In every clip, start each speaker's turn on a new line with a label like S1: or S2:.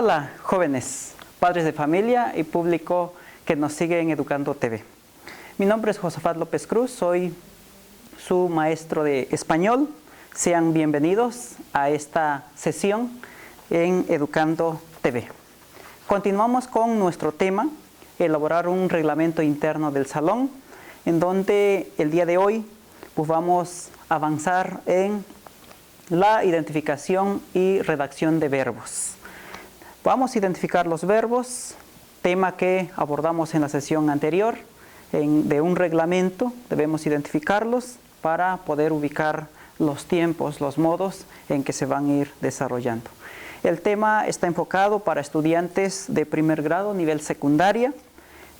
S1: Hola, jóvenes, padres de familia y público que nos sigue en Educando TV. Mi nombre es Josafat López Cruz, soy su maestro de español. Sean bienvenidos a esta sesión en Educando TV. Continuamos con nuestro tema, elaborar un reglamento interno del salón, en donde el día de hoy pues vamos a avanzar en la identificación y redacción de verbos. Vamos a identificar los verbos, tema que abordamos en la sesión anterior, de un reglamento. Debemos identificarlos para poder ubicar los tiempos, los modos en que se van a ir desarrollando. El tema está enfocado para estudiantes de primer grado, nivel secundaria,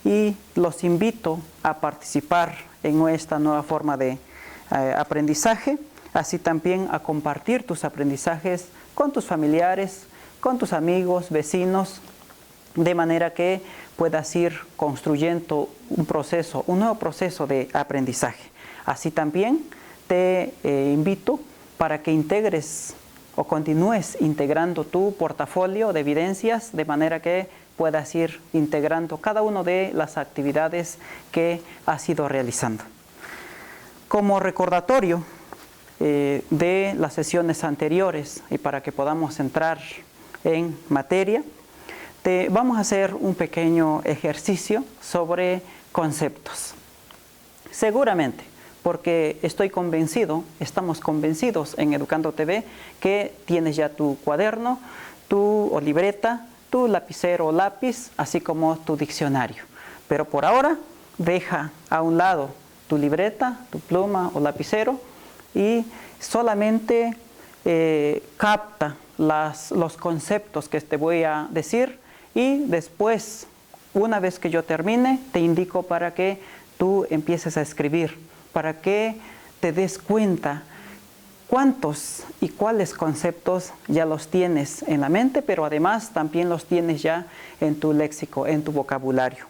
S1: y los invito a participar en esta nueva forma de aprendizaje, así también a compartir tus aprendizajes con tus familiares, con tus amigos, vecinos, de manera que puedas ir construyendo un nuevo proceso de aprendizaje. Así también te invito para que integres o continúes integrando tu portafolio de evidencias, de manera que puedas ir integrando cada una de las actividades que has ido realizando. Como recordatorio de las sesiones anteriores y para que podamos entrar en materia, vamos a hacer un pequeño ejercicio sobre conceptos. Seguramente, porque estamos convencidos en Educando TV que tienes ya tu cuaderno, tu libreta, tu lapicero o lápiz, así como tu diccionario. Pero por ahora, deja a un lado tu libreta, tu pluma o lapicero y solamente capta los conceptos que te voy a decir, y después, una vez que yo termine, te indico para que tú empieces a escribir, para que te des cuenta cuántos y cuáles conceptos ya los tienes en la mente, pero además también los tienes ya en tu léxico, en tu vocabulario.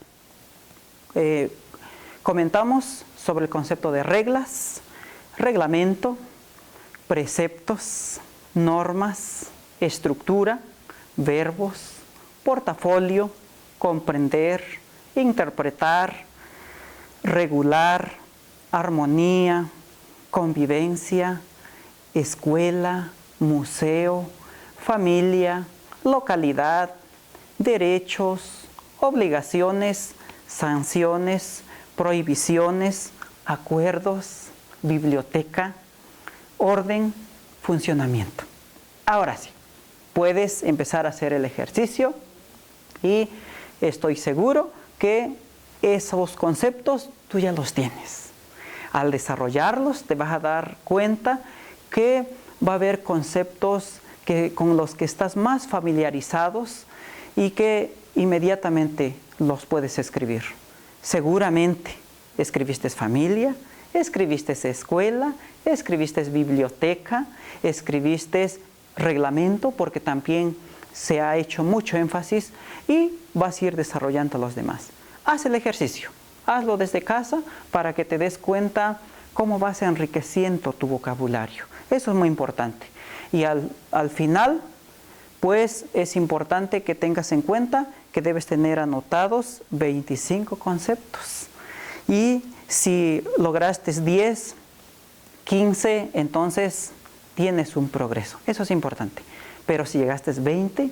S1: Comentamos sobre el concepto de reglas, reglamento, preceptos, normas, estructura, verbos, portafolio, comprender, interpretar, regular, armonía, convivencia, escuela, museo, familia, localidad, derechos, obligaciones, sanciones, prohibiciones, acuerdos, biblioteca, orden, funcionamiento. Ahora sí, puedes empezar a hacer el ejercicio y estoy seguro que esos conceptos tú ya los tienes. Al desarrollarlos te vas a dar cuenta que va a haber conceptos con los que estás más familiarizados y que inmediatamente los puedes escribir. Seguramente escribiste familia, escribiste escuela, escribiste biblioteca, escribiste reglamento, porque también se ha hecho mucho énfasis, y vas a ir desarrollando los demás. Haz el ejercicio, hazlo desde casa para que te des cuenta cómo vas enriqueciendo tu vocabulario. Eso es muy importante. Y al final, pues es importante que tengas en cuenta que debes tener anotados 25 conceptos. Y si lograste 10, 15, entonces tienes un progreso. Eso es importante. Pero si llegaste a 20,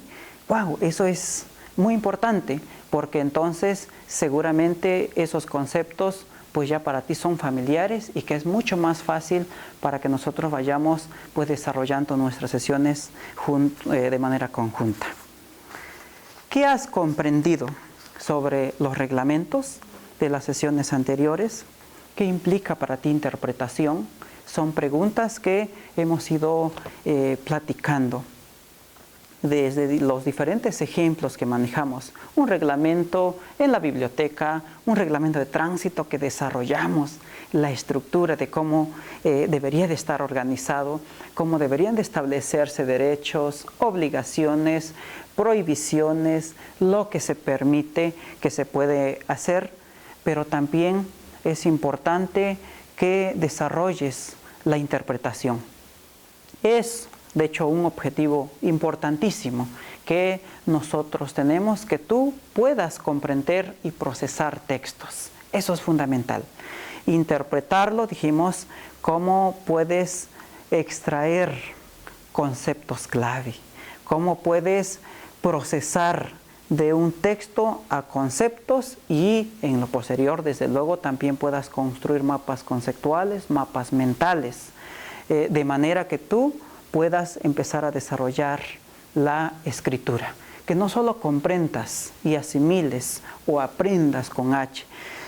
S1: wow, eso es muy importante, porque entonces seguramente esos conceptos pues ya para ti son familiares y que es mucho más fácil para que nosotros vayamos pues desarrollando nuestras sesiones de manera conjunta. ¿Qué has comprendido sobre los reglamentos de las sesiones anteriores? ¿Qué implica para ti interpretación? Son preguntas que hemos ido platicando desde los diferentes ejemplos que manejamos. Un reglamento en la biblioteca, un reglamento de tránsito que desarrollamos, la estructura de cómo debería de estar organizado, cómo deberían de establecerse derechos, obligaciones, prohibiciones, lo que se permite, que se puede hacer, pero también es importante que desarrolles la interpretación. Es, de hecho, un objetivo importantísimo que nosotros tenemos, que tú puedas comprender y procesar textos. Eso es fundamental. Interpretarlo, dijimos, cómo puedes extraer conceptos clave, cómo puedes procesar de un texto a conceptos y en lo posterior, desde luego, también puedas construir mapas conceptuales, mapas mentales, de manera que tú puedas empezar a desarrollar la escritura. Que no solo comprendas y asimiles o aprendas con H,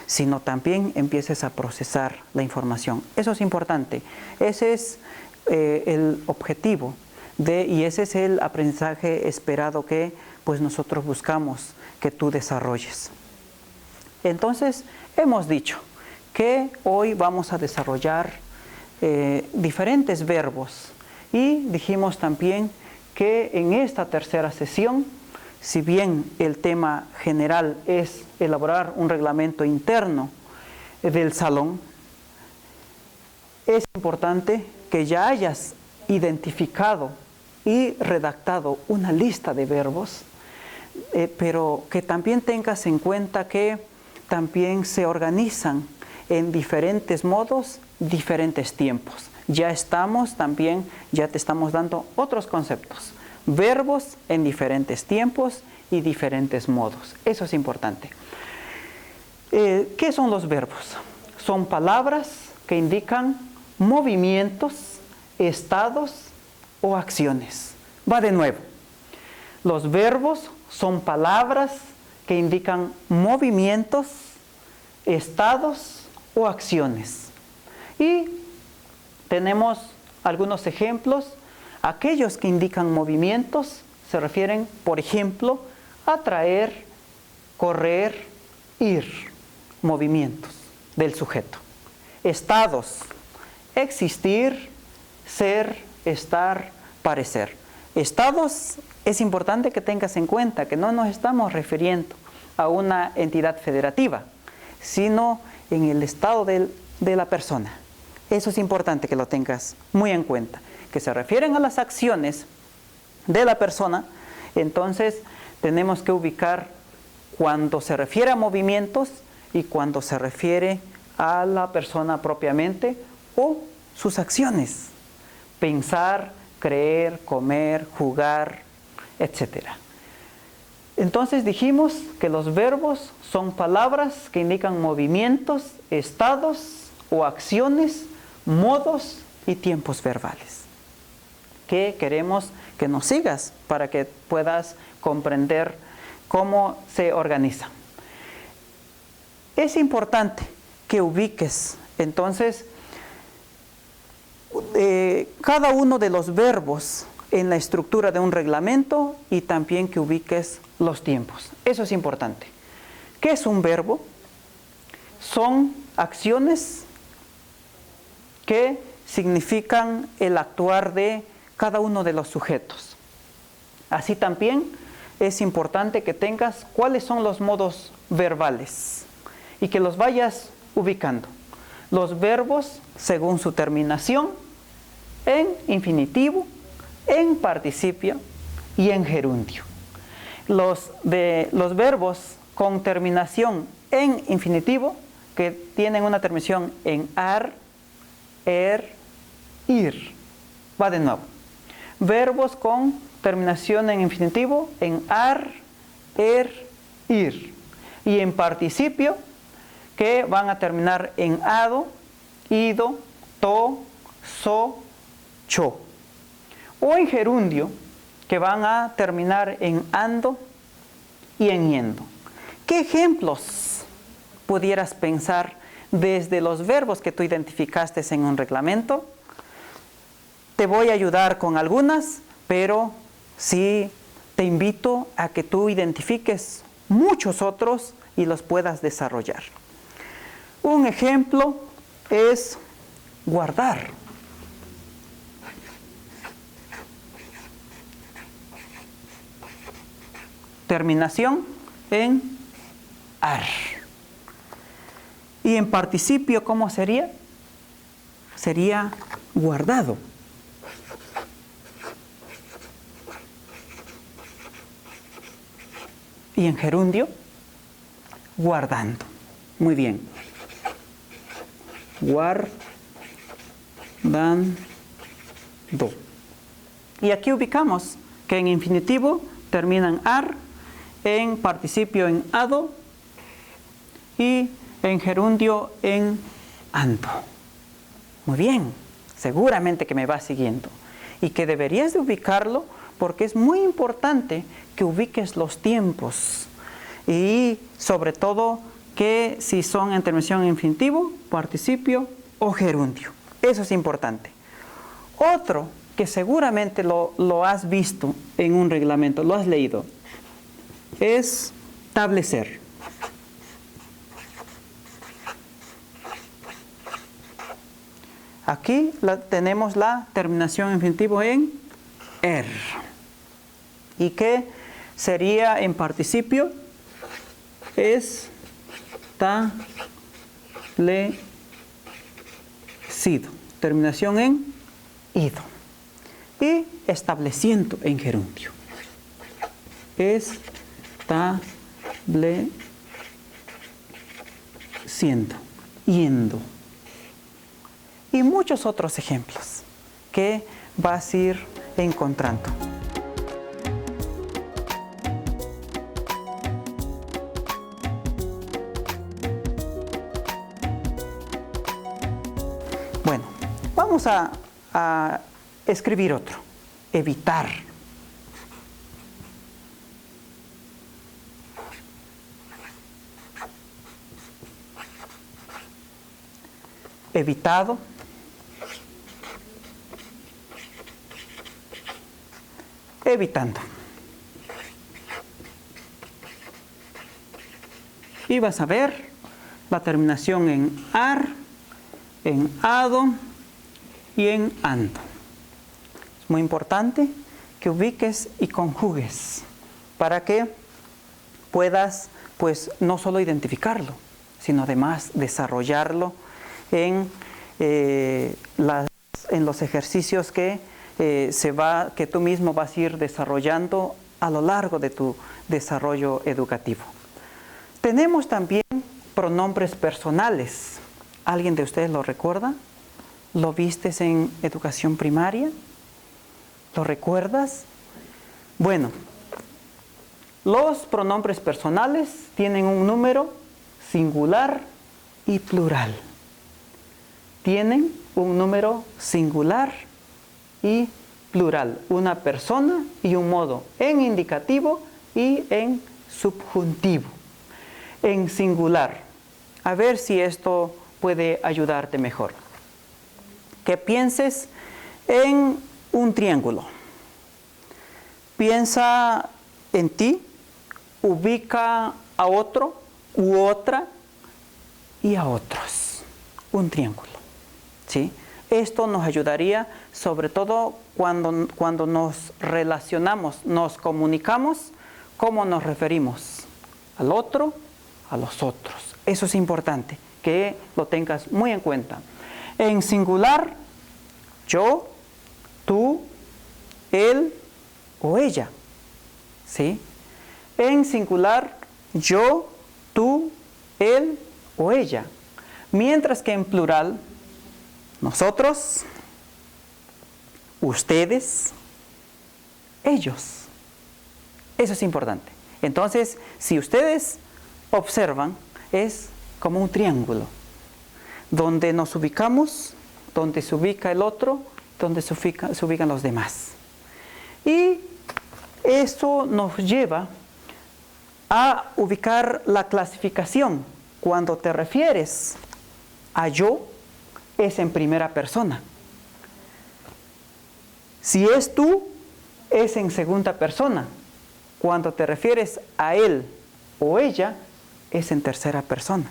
S1: sino también empieces a procesar la información. Eso es importante. Ese es el objetivo y ese es el aprendizaje esperado que pues nosotros buscamos que tú desarrolles. Entonces, hemos dicho que hoy vamos a desarrollar diferentes verbos y dijimos también que en esta tercera sesión, si bien el tema general es elaborar un reglamento interno del salón, es importante que ya hayas identificado y redactado una lista de verbos, pero que también tengas en cuenta que también se organizan en diferentes modos, diferentes tiempos. Ya te estamos dando otros conceptos. Verbos en diferentes tiempos y diferentes modos. Eso es importante. ¿Qué son los verbos? Son palabras que indican movimientos, estados o acciones. Va de nuevo. Los verbos son palabras que indican movimientos, estados o acciones. Y tenemos algunos ejemplos. Aquellos que indican movimientos se refieren, por ejemplo, a traer, correr, ir, movimientos del sujeto. Estados, existir, ser, estar, parecer. Estados es importante que tengas en cuenta que no nos estamos refiriendo a una entidad federativa, sino en el estado de la persona. Eso es importante que lo tengas muy en cuenta. Que se refieren a las acciones de la persona, entonces tenemos que ubicar cuando se refiere a movimientos y cuando se refiere a la persona propiamente o sus acciones. Pensar, creer, comer, jugar, etc. Entonces dijimos que los verbos son palabras que indican movimientos, estados o acciones, modos y tiempos verbales. Que queremos que nos sigas para que puedas comprender cómo se organiza. Es importante que ubiques entonces cada uno de los verbos en la estructura de un reglamento y también que ubiques los tiempos. Eso es importante. ¿Qué es un verbo? Son acciones que significan el actuar de cada uno de los sujetos. Así también es importante que tengas cuáles son los modos verbales y que los vayas ubicando. Los verbos según su terminación en infinitivo, en participio y en gerundio. Los verbos con terminación en infinitivo, que tienen una terminación en ar, er, ir. Va de nuevo. Verbos con terminación en infinitivo en ar, er, ir. Y en participio, que van a terminar en ado, ido, to, so, cho. O en gerundio, que van a terminar en ando y en yendo. ¿Qué ejemplos pudieras pensar desde los verbos que tú identificaste en un reglamento? Te voy a ayudar con algunas, pero sí te invito a que tú identifiques muchos otros y los puedas desarrollar. Un ejemplo es guardar. Terminación en ar. Y en participio, ¿cómo sería? Sería guardado. Y en gerundio, guardando. Muy bien. Guardando. Y aquí ubicamos que en infinitivo termina en ar, en participio en ado y en gerundio en ando. Muy bien, seguramente que me vas siguiendo y que deberías de ubicarlo porque es muy importante que ubiques los tiempos y sobre todo que si son en terminación en infinitivo, participio o gerundio. Eso es importante. Otro que seguramente lo has visto en un reglamento, lo has leído, es establecer. Aquí tenemos la terminación infinitivo en er. ¿Y qué sería en participio? Establecido. Terminación en ido. Y estableciendo en gerundio. Estableciendo. Yendo. Y muchos otros ejemplos que vas a ir encontrando. Bueno, vamos a escribir otro. Evitar. Evitado. Evitando. Y vas a ver la terminación en ar, en ado y en ando. Es muy importante que ubiques y conjugues para que puedas, pues, no solo identificarlo, sino además desarrollarlo en los ejercicios que tú mismo vas a ir desarrollando a lo largo de tu desarrollo educativo. Tenemos también pronombres personales. ¿Alguien de ustedes lo recuerda? ¿Lo vistes en educación primaria? ¿Lo recuerdas? Bueno, los pronombres personales tienen un número singular y plural. Tienen un número singular y plural, una persona y un modo en indicativo y en subjuntivo. En singular, a ver si esto puede ayudarte mejor. Que pienses en un triángulo. Piensa en ti, ubica a otro u otra y a otros. Un triángulo. ¿Sí? Esto nos ayudaría sobre todo cuando nos relacionamos, nos comunicamos, cómo nos referimos al otro, a los otros. Eso es importante, que lo tengas muy en cuenta. En singular, yo, tú, él o ella. ¿Sí? En singular, yo, tú, él o ella. Mientras que en plural, nosotros, ustedes, ellos. Eso es importante. Entonces, si ustedes observan, es como un triángulo, donde nos ubicamos, donde se ubica el otro, donde se ubican los demás. Y esto nos lleva a ubicar la clasificación. Cuando te refieres a yo, es en primera persona. Si es tú, es en segunda persona. Cuando te refieres a él o ella, es en tercera persona.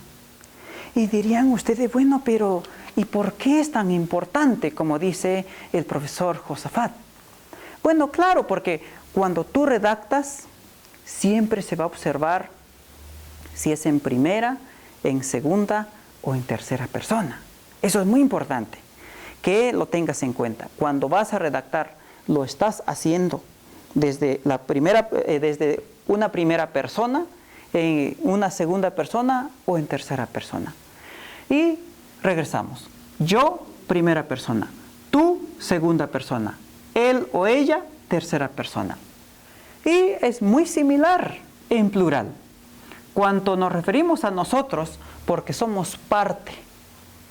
S1: Y dirían ustedes, bueno, pero ¿y por qué es tan importante, como dice el profesor Josafat? Bueno, claro, porque cuando tú redactas, siempre se va a observar si es en primera, en segunda o en tercera persona. Eso es muy importante, que lo tengas en cuenta. Cuando vas a redactar, lo estás haciendo desde una primera persona, en una segunda persona o en tercera persona. Y regresamos. Yo, primera persona. Tú, segunda persona. Él o ella, tercera persona. Y es muy similar en plural. Cuando nos referimos a nosotros, porque somos parte,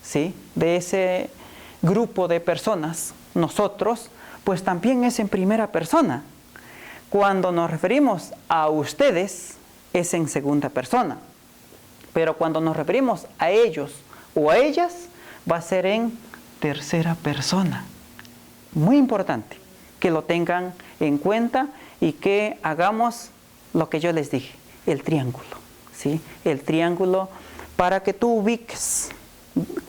S1: ¿sí?, de ese grupo de personas, nosotros, pues también es en primera persona. Cuando nos referimos a ustedes, es en segunda persona. Pero cuando nos referimos a ellos o a ellas, va a ser en tercera persona. Muy importante que lo tengan en cuenta y que hagamos lo que yo les dije, el triángulo, ¿sí? El triángulo para que tú ubiques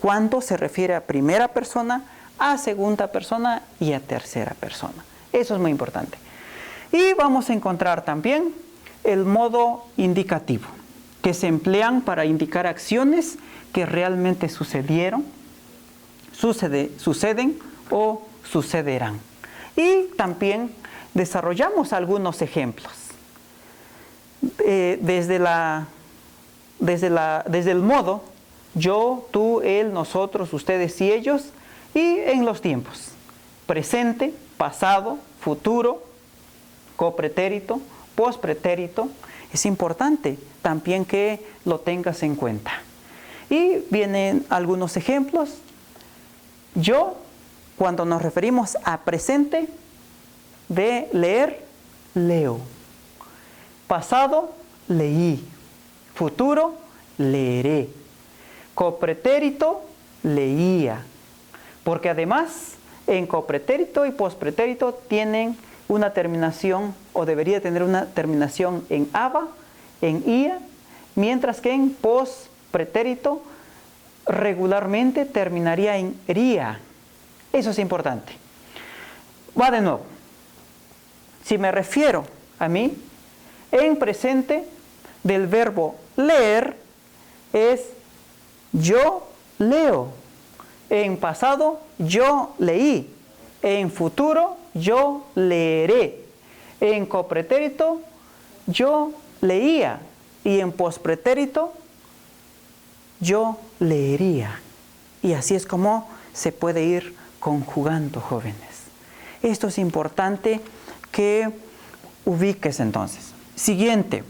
S1: cuando se refiere a primera persona, a segunda persona y a tercera persona. Eso es muy importante. Y vamos a encontrar también el modo indicativo, que se emplean para indicar acciones que realmente sucedieron, suceden o sucederán. Y también desarrollamos algunos ejemplos. Desde el modo, yo, tú, él, nosotros, ustedes y ellos, y en los tiempos, presente, pasado, futuro, copretérito, pospretérito. Es importante también que lo tengas en cuenta. Y vienen algunos ejemplos. Yo, cuando nos referimos a presente, de leer, leo. Pasado, leí. Futuro, leeré. Copretérito, leía. Porque además, en copretérito y pospretérito tienen una terminación, o debería tener una terminación en aba, en ia, mientras que en pospretérito regularmente terminaría en ría. Eso es importante. Va de nuevo. Si me refiero a mí, en presente del verbo leer es yo leo. En pasado yo leí. En futuro yo leeré. En copretérito yo leía. Y en pospretérito yo leería. Y así es como se puede ir conjugando, jóvenes. Esto es importante que ubiques entonces. Siguiente.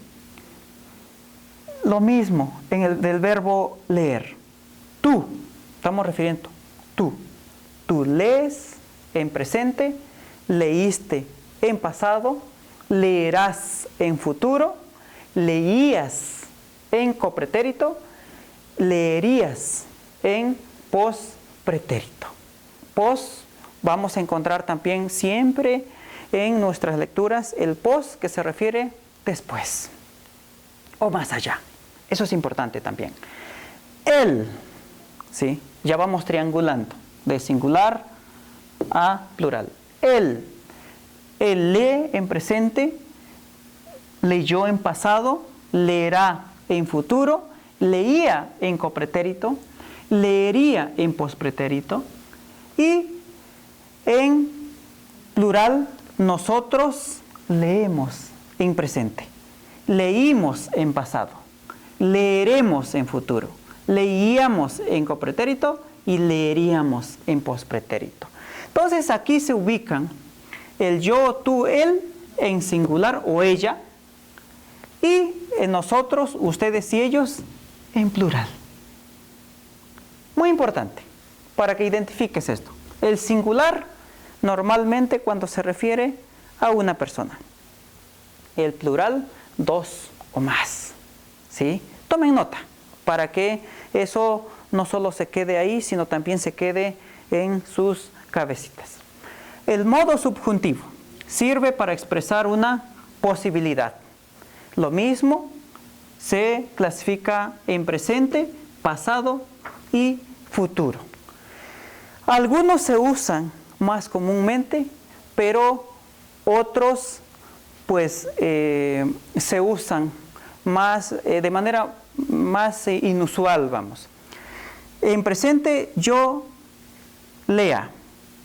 S1: Lo mismo en el del verbo leer. Tú, estamos refiriendo, tú. Tú lees en presente, leíste en pasado, leerás en futuro, leías en copretérito, leerías en pospretérito. Pos vamos a encontrar también siempre en nuestras lecturas el pos que se refiere después o más allá. Eso es importante también. Él, ¿sí? Ya vamos triangulando de singular a plural. Él lee en presente, leyó en pasado, leerá en futuro, leía en copretérito, leería en pospretérito y en plural nosotros leemos en presente, leímos en pasado, leeremos en futuro, leíamos en copretérito y leeríamos en pospretérito. Entonces aquí se ubican el yo, tú, él en singular o ella y en nosotros, ustedes y ellos en plural. Muy importante para que identifiques esto. El singular normalmente cuando se refiere a una persona. El plural, dos o más. ¿Sí? Tomen nota para que eso no solo se quede ahí, sino también se quede en sus cabecitas. El modo subjuntivo sirve para expresar una posibilidad. Lo mismo se clasifica en presente, pasado y futuro. Algunos se usan más comúnmente, pero otros pues se usan más de manera más inusual, vamos. En presente yo lea,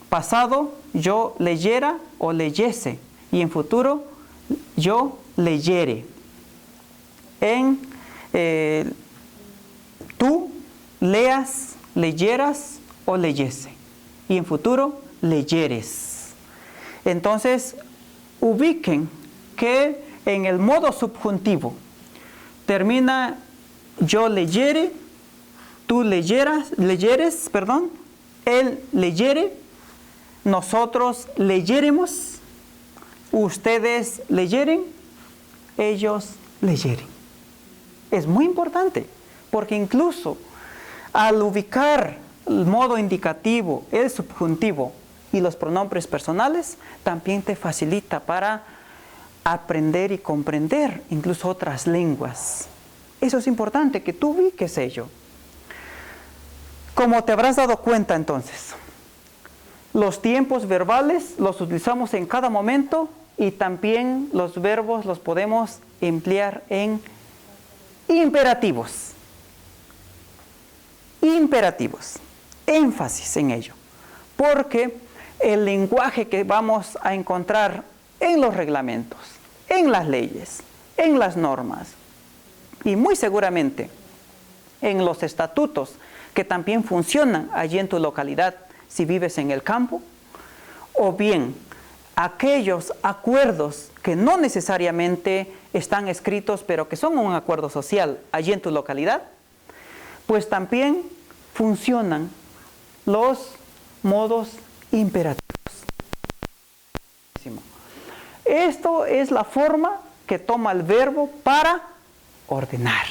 S1: pasado yo leyera o leyese y en futuro yo leyere. En tú leas, leyeras o leyese. Y en futuro, leyeres. Entonces, ubiquen que en el modo subjuntivo termina yo leyere, tú leyeres, él leyere, nosotros leyéremos, ustedes leyeren, ellos leyeren. Es muy importante, porque incluso al ubicar el modo indicativo, el subjuntivo y los pronombres personales, también te facilita para aprender y comprender incluso otras lenguas. Eso es importante, que tú ubiques ello. Como te habrás dado cuenta entonces, los tiempos verbales los utilizamos en cada momento y también los verbos los podemos emplear en imperativos. Imperativos. Énfasis en ello. Porque el lenguaje que vamos a encontrar en los reglamentos, en las leyes, en las normas y muy seguramente en los estatutos que también funcionan allí en tu localidad si vives en el campo, o bien aquellos acuerdos que no necesariamente están escritos pero que son un acuerdo social allí en tu localidad, pues también funcionan los modos imperativos. Esto es la forma que toma el verbo para ordenar,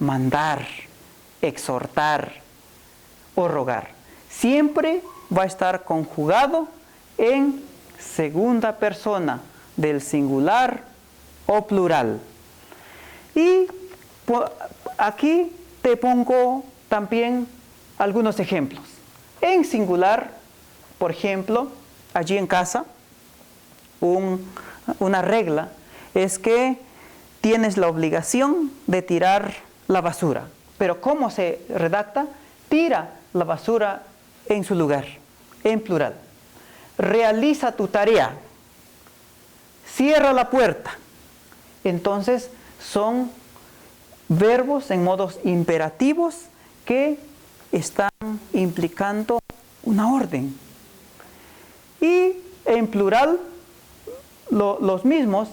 S1: mandar, exhortar o rogar. Siempre va a estar conjugado en segunda persona del singular o plural. Y aquí te pongo también algunos ejemplos. En singular, por ejemplo, allí en casa, una regla es que tienes la obligación de tirar la basura. Pero ¿cómo se redacta? Tira la basura en su lugar, en plural. Realiza tu tarea. Cierra la puerta. Entonces son verbos en modos imperativos que están implicando una orden. Y en plural, los mismos,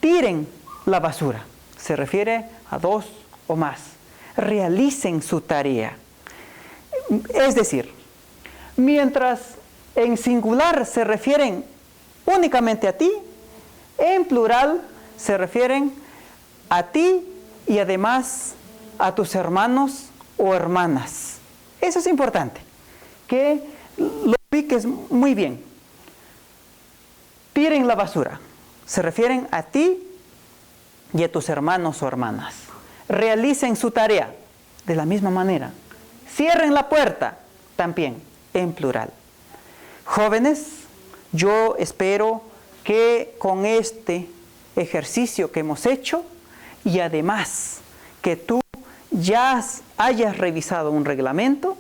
S1: tiren la basura. Se refiere a dos o más. Realicen su tarea. Es decir, mientras en singular se refieren únicamente a ti, en plural se refieren a ti y además a tus hermanos o hermanas. Eso es importante, que lo ubiques muy bien. Tiren la basura. Se refieren a ti y a tus hermanos o hermanas. Realicen su tarea de la misma manera. Cierren la puerta también en plural. Jóvenes, yo espero que con este ejercicio que hemos hecho y además que tú ya hayas revisado un reglamento,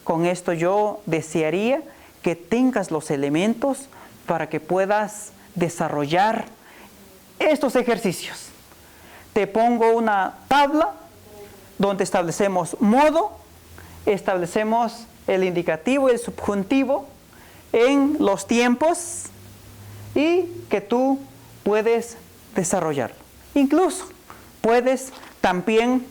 S1: con esto yo desearía que tengas los elementos para que puedas desarrollar estos ejercicios. Te pongo una tabla donde establecemos modo, establecemos el indicativo y el subjuntivo en los tiempos y que tú puedes desarrollarlo. Incluso puedes también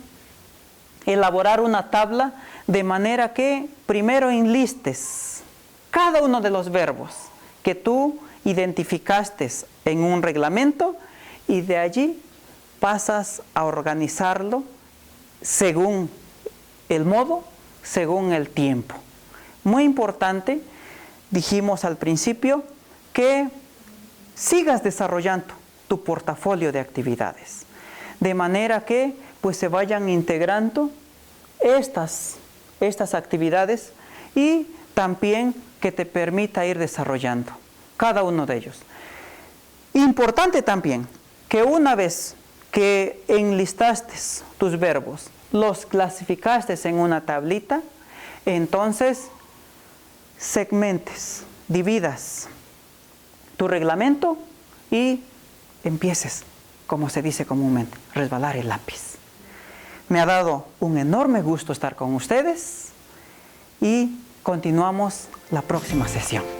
S1: elaborar una tabla de manera que primero enlistes cada uno de los verbos que tú identificaste en un reglamento y de allí pasas a organizarlo según el modo, según el tiempo. Muy importante, dijimos al principio, que sigas desarrollando tu portafolio de actividades, de manera que pues se vayan integrando estas actividades y también que te permita ir desarrollando cada uno de ellos. Importante también que una vez que enlistaste tus verbos, los clasificaste en una tablita, entonces segmentes, dividas tu reglamento y empieces como se dice comúnmente, resbalar el lápiz. Me ha dado un enorme gusto estar con ustedes y continuamos la próxima sesión.